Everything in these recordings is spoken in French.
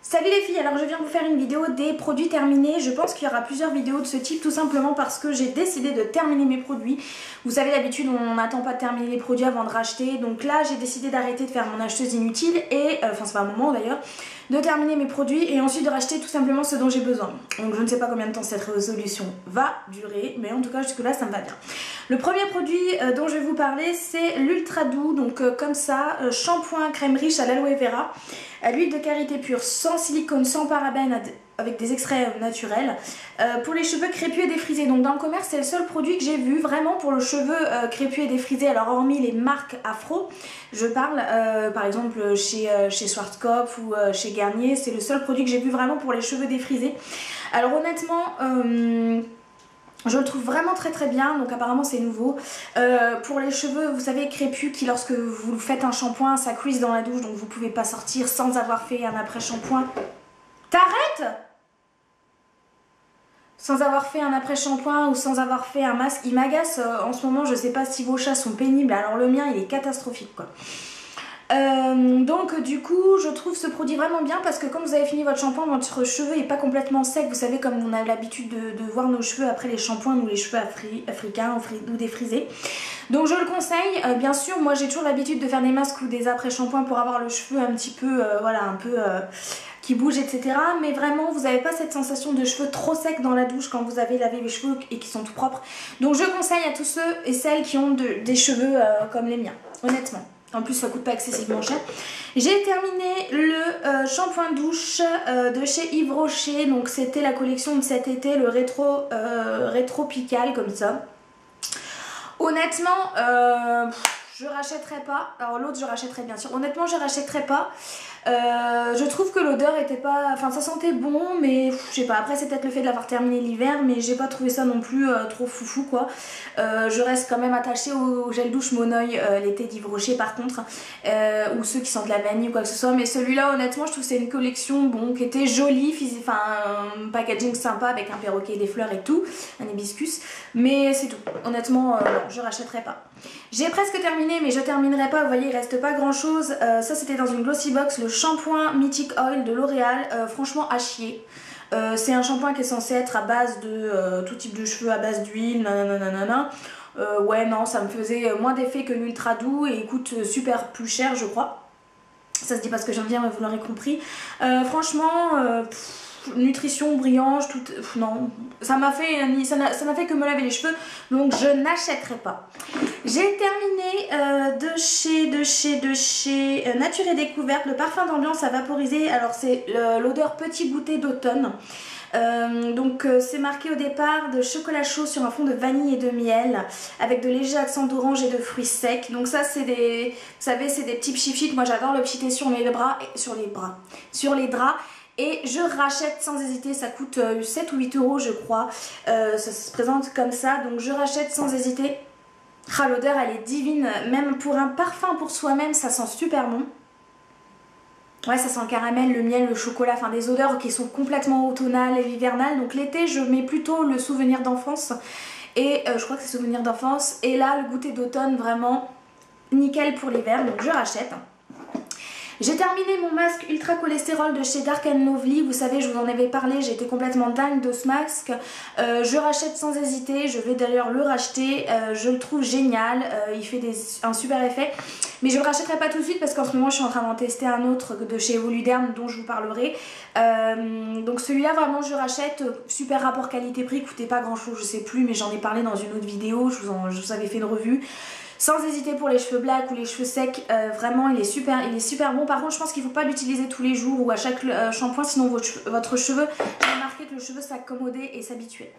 Salut les filles, alors je viens vous faire une vidéo des produits terminés. Je pense qu'il y aura plusieurs vidéos de ce type tout simplement parce que j'ai décidé de terminer mes produits. Vous savez, d'habitude on n'attend pas de terminer les produits avant de racheter. Donc là j'ai décidé d'arrêter de faire mon acheteuse inutile et, enfin c'est pas un moment d'ailleurs, de terminer mes produits et ensuite de racheter tout simplement ce dont j'ai besoin. Donc je ne sais pas combien de temps cette résolution va durer, mais en tout cas jusque là ça me va bien. Le premier produit dont je vais vous parler c'est l'Ultra Doux, donc comme ça, shampoing crème riche à l'aloe vera, à l'huile de karité pure, sans silicone, sans parabènes, avec des extraits naturels, pour les cheveux crépus et défrisés. Donc dans le commerce c'est le seul produit que j'ai vu vraiment pour le cheveu crépus et défrisé. Alors hormis les marques afro, je parle par exemple chez Schwarzkopf ou chez Garnier, c'est le seul produit que j'ai vu vraiment pour les cheveux défrisés. Alors honnêtement je le trouve vraiment très bien, donc apparemment c'est nouveau. Pour les cheveux, vous savez, crépus, qui lorsque vous faites un shampoing, ça cuise dans la douche, donc vous pouvez pas sortir sans avoir fait un après-shampoing. T'arrêtes? Sans avoir fait un après-shampoing ou sans avoir fait un masque, il m'agace en ce moment, je sais pas si vos chats sont pénibles, alors le mien il est catastrophique quoi. Donc du coup je trouve ce produit vraiment bien parce que quand vous avez fini votre shampoing, votre cheveu est pas complètement sec. Vous savez, comme on a l'habitude de voir nos cheveux après les shampoings ou les cheveux africains ou défrisés. Donc je le conseille. Bien sûr moi j'ai toujours l'habitude de faire des masques ou des après-shampoings pour avoir le cheveu un petit peu voilà, un peu qui bouge, etc. Mais vraiment vous n'avez pas cette sensation de cheveux trop secs dans la douche quand vous avez lavé les cheveux et qui sont tout propres. Donc je conseille à tous ceux et celles qui ont des cheveux comme les miens, honnêtement. En plus ça coûte pas excessivement cher. J'ai terminé le shampoing douche de chez Yves Rocher. Donc c'était la collection de cet été, le rétro pical comme ça. Honnêtement je rachèterai pas. Alors l'autre je rachèterai bien sûr. Honnêtement je rachèterai pas. Je trouve que l'odeur était pas... Enfin ça sentait bon, mais je sais pas, après c'est peut-être le fait de l'avoir terminé l'hiver, mais j'ai pas trouvé ça non plus trop foufou quoi. Je reste quand même attachée au gel douche Monoeil l'été d'Yves Rocher par contre, ou ceux qui sentent la vanille ou quoi que ce soit, mais celui-là honnêtement je trouve que c'est une collection bon, qui était jolie, enfin un packaging sympa avec un perroquet, des fleurs et tout, un hibiscus, mais c'est tout. Honnêtement non, je rachèterai pas. J'ai presque terminé, mais je terminerai pas, vous voyez il reste pas grand chose. Ça c'était dans une glossy box, le shampoing Mythic Oil de L'Oréal, franchement à chier. C'est un shampoing qui est censé être à base de tout type de cheveux, à base d'huile, nanana. Ouais non, ça me faisait moins d'effet que l'Ultra Doux et il coûte super plus cher je crois. Ça se dit pas ce que je viens de dire mais vous l'aurez compris. Franchement, nutrition, brillant, tout, non, ça n'a fait que me laver les cheveux, donc je n'achèterai pas. J'ai terminé de chez Nature et Découverte le parfum d'ambiance à vaporiser. Alors c'est l'odeur petit goûter d'automne. Donc c'est marqué au départ de chocolat chaud sur un fond de vanille et de miel avec de légers accents d'orange et de fruits secs. Donc ça c'est des, vous savez, c'est des petits pchit. Moi j'adore le pchiter sur les bras et sur les draps. Et je rachète sans hésiter, ça coûte 7 ou 8 euros je crois. Ça se présente comme ça, donc je rachète sans hésiter. Ah, l'odeur elle est divine, même pour un parfum pour soi-même ça sent super bon. Ouais, ça sent le caramel, le miel, le chocolat, enfin des odeurs qui sont complètement automnales et hivernales. Donc l'été je mets plutôt le souvenir d'enfance et je crois que c'est souvenir d'enfance. Et là le goûter d'automne vraiment nickel pour l'hiver, donc je rachète. J'ai terminé mon masque ultra cholestérol de chez Dark & Lovely. Vous savez, je vous en avais parlé, j'étais complètement dingue de ce masque. Je rachète sans hésiter, je vais d'ailleurs le racheter. Je le trouve génial, il fait un super effet. Mais je ne le rachèterai pas tout de suite parce qu'en ce moment je suis en train d'en tester un autre de chez Evoluderm dont je vous parlerai. Donc celui-là vraiment je rachète, super rapport qualité-prix, coûtait pas grand chose, je sais plus, mais j'en ai parlé dans une autre vidéo, je vous avais fait une revue. Sans hésiter pour les cheveux blacks ou les cheveux secs, vraiment il est super bon. Par contre je pense qu'il ne faut pas l'utiliser tous les jours ou à chaque shampoing, sinon votre cheveu, j'ai remarqué que le cheveu s'accommodait et s'habituait.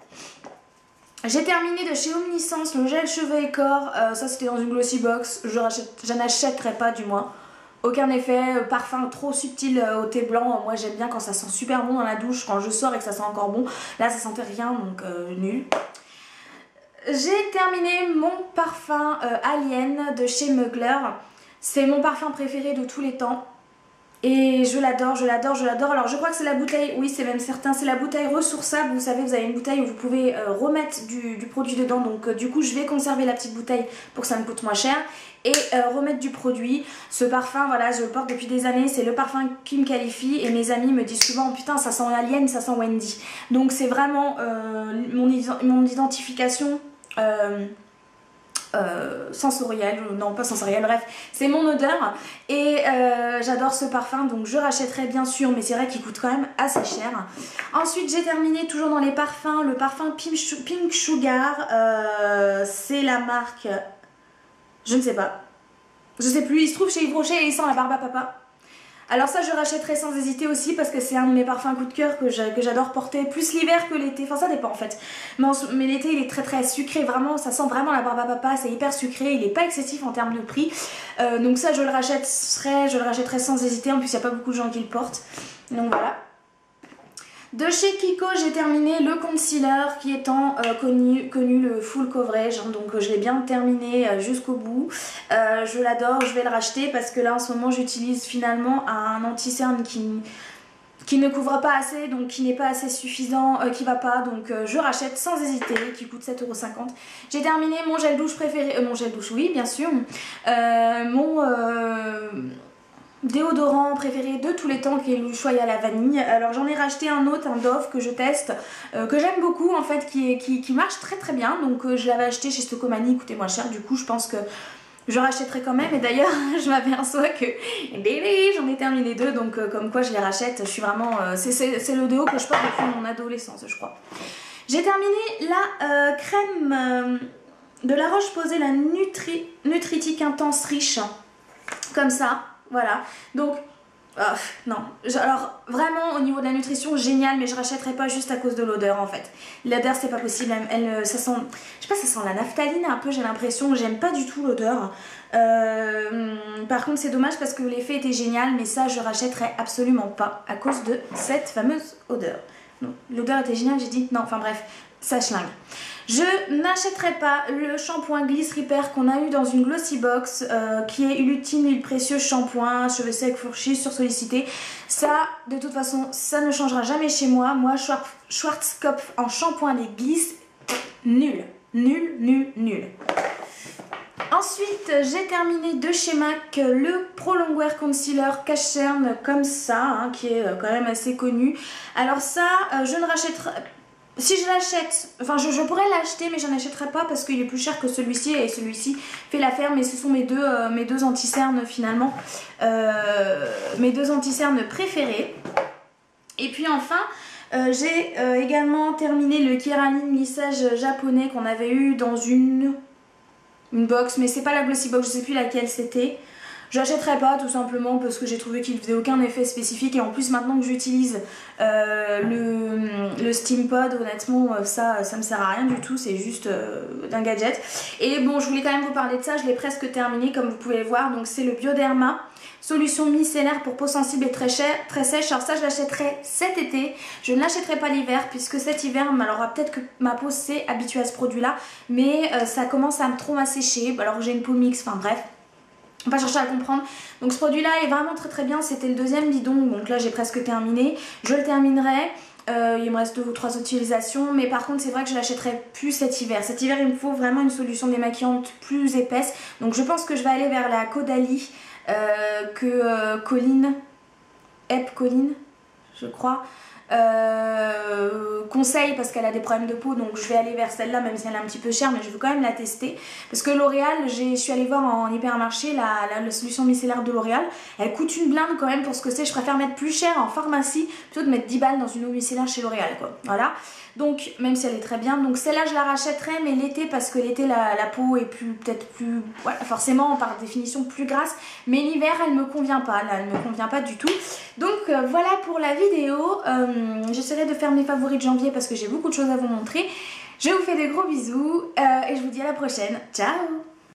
J'ai terminé de chez Omniscience le gel cheveux et corps, ça c'était dans une glossy box, je n'achèterai pas du moins. Aucun effet, parfum trop subtil au thé blanc, moi j'aime bien quand ça sent super bon dans la douche, quand je sors et que ça sent encore bon. Là ça sentait rien donc nul. J'ai terminé mon parfum Alien de chez Mugler. C'est mon parfum préféré de tous les temps. Et je l'adore, je l'adore, je l'adore. Alors je crois que c'est la bouteille, oui c'est même certain, c'est la bouteille ressourçable. Vous savez, vous avez une bouteille où vous pouvez remettre du produit dedans. Donc du coup je vais conserver la petite bouteille pour que ça me coûte moins cher. Et remettre du produit. Ce parfum, voilà, je le porte depuis des années. C'est le parfum qui me qualifie. Et mes amis me disent souvent, putain ça sent Alien, ça sent Wendy. Donc c'est vraiment mon identification sensorielle, non pas sensorielle, bref, c'est mon odeur et j'adore ce parfum, donc je rachèterai bien sûr, mais c'est vrai qu'il coûte quand même assez cher. Ensuite j'ai terminé toujours dans les parfums, le parfum Pink Sugar, c'est la marque, je ne sais pas, je sais plus, il se trouve chez Yves Rocher et il sent la barbe à papa. Alors ça je rachèterai sans hésiter aussi parce que c'est un de mes parfums coup de cœur que j'adore porter, plus l'hiver que l'été, enfin ça dépend en fait. Mais l'été il est très très sucré, vraiment, ça sent vraiment la barbe à papa, c'est hyper sucré, il est pas excessif en termes de prix. Donc ça je le rachèterai sans hésiter, en plus il n'y a pas beaucoup de gens qui le portent. Donc voilà. De chez Kiko, j'ai terminé le concealer qui étant connu le full coverage, donc je l'ai bien terminé jusqu'au bout. Je l'adore, je vais le racheter parce que là en ce moment j'utilise finalement un anti-cerne qui ne couvre pas assez, donc qui n'est pas assez suffisant, qui va pas, donc je rachète sans hésiter, qui coûte 7,50 €. J'ai terminé mon gel douche préféré, mon gel douche oui bien sûr, mon déodorant préféré de tous les temps qui est l'Ushuaïa à la vanille. Alors j'en ai racheté un autre, un Dove que je teste, que j'aime beaucoup en fait, qui marche très très bien, donc je l'avais acheté chez Stocomanie, il coûtait moins cher, du coup je pense que je rachèterai quand même. Et d'ailleurs je m'aperçois que j'en ai terminé 2, donc comme quoi je les rachète, je suis vraiment, c'est le déo que je porte depuis mon adolescence je crois. J'ai terminé la crème de La Roche-Posay, la Nutritique Intense Riche, comme ça. Voilà, donc, non, alors vraiment au niveau de la nutrition, génial, mais je rachèterai pas juste à cause de l'odeur en fait. L'odeur c'est pas possible, ça sent, je sais pas, ça sent la naphtaline un peu, j'ai l'impression, j'aime pas du tout l'odeur. Par contre c'est dommage parce que l'effet était génial, mais ça je rachèterai absolument pas à cause de cette fameuse odeur. L'odeur était géniale, j'ai dit non, enfin bref, ça schlingue. Je n'achèterai pas le shampoing Gliss Repair qu'on a eu dans une Glossy Box, qui est Ultime Huile Précieuse Shampoing, cheveux secs, fourchis, sursollicité. Ça, de toute façon, ça ne changera jamais chez moi. Moi, Schwarzkopf en shampoing, les Gliss, nul. Nul, nul, nul. Ensuite, j'ai terminé de chez MAC le Pro Longwear Concealer Cache-Cerne comme ça, hein, qui est quand même assez connu. Alors ça, je ne rachèterai... Si je l'achète, enfin je pourrais l'acheter mais j'en achèterai pas parce qu'il est plus cher que celui-ci et celui-ci fait l'affaire, mais ce sont mes deux anti-cernes finalement, mes deux anti-cernes préférés. Et puis enfin j'ai également terminé le Keraline lissage japonais qu'on avait eu dans une box, mais c'est pas la Glossy Box, je sais plus laquelle c'était. J'achèterai pas tout simplement parce que j'ai trouvé qu'il faisait aucun effet spécifique, et en plus maintenant que j'utilise le Steam Pod, honnêtement ça me sert à rien du tout, c'est juste d'un gadget. Et bon, je voulais quand même vous parler de ça, je l'ai presque terminé comme vous pouvez le voir, donc c'est le Bioderma solution micellaire pour peau sensible et très sèche. Alors ça je l'achèterai cet été, je ne l'achèterai pas l'hiver puisque cet hiver, alors peut-être que ma peau s'est habituée à ce produit là, mais ça commence à trop m'assécher alors que j'ai une peau mixte, enfin bref. On va pas chercher à comprendre. Donc ce produit là est vraiment très très bien, c'était le deuxième bidon, donc là j'ai presque terminé. Je le terminerai, il me reste 2 ou 3 utilisations, mais par contre c'est vrai que je l'achèterai plus cet hiver. Cet hiver il me faut vraiment une solution démaquillante plus épaisse, donc je pense que je vais aller vers la Caudalie Colline, Colline je crois, conseille parce qu'elle a des problèmes de peau, donc je vais aller vers celle-là même si elle est un petit peu chère, mais je veux quand même la tester parce que L'Oréal, je suis allée voir en hypermarché la solution micellaire de L'Oréal, elle coûte une blinde quand même pour ce que c'est. Je préfère mettre plus cher en pharmacie plutôt de mettre 10 balles dans une eau micellaire chez L'Oréal quoi, voilà. Donc même si elle est très bien, donc celle-là je la rachèterai mais l'été, parce que l'été la peau est peut-être plus, voilà, forcément par définition plus grasse, mais l'hiver elle me convient pas, là elle me convient pas du tout. Donc voilà pour la vidéo, j'essaierai de faire mes favoris de janvier parce que j'ai beaucoup de choses à vous montrer. Je vous fais des gros bisous et je vous dis à la prochaine, ciao.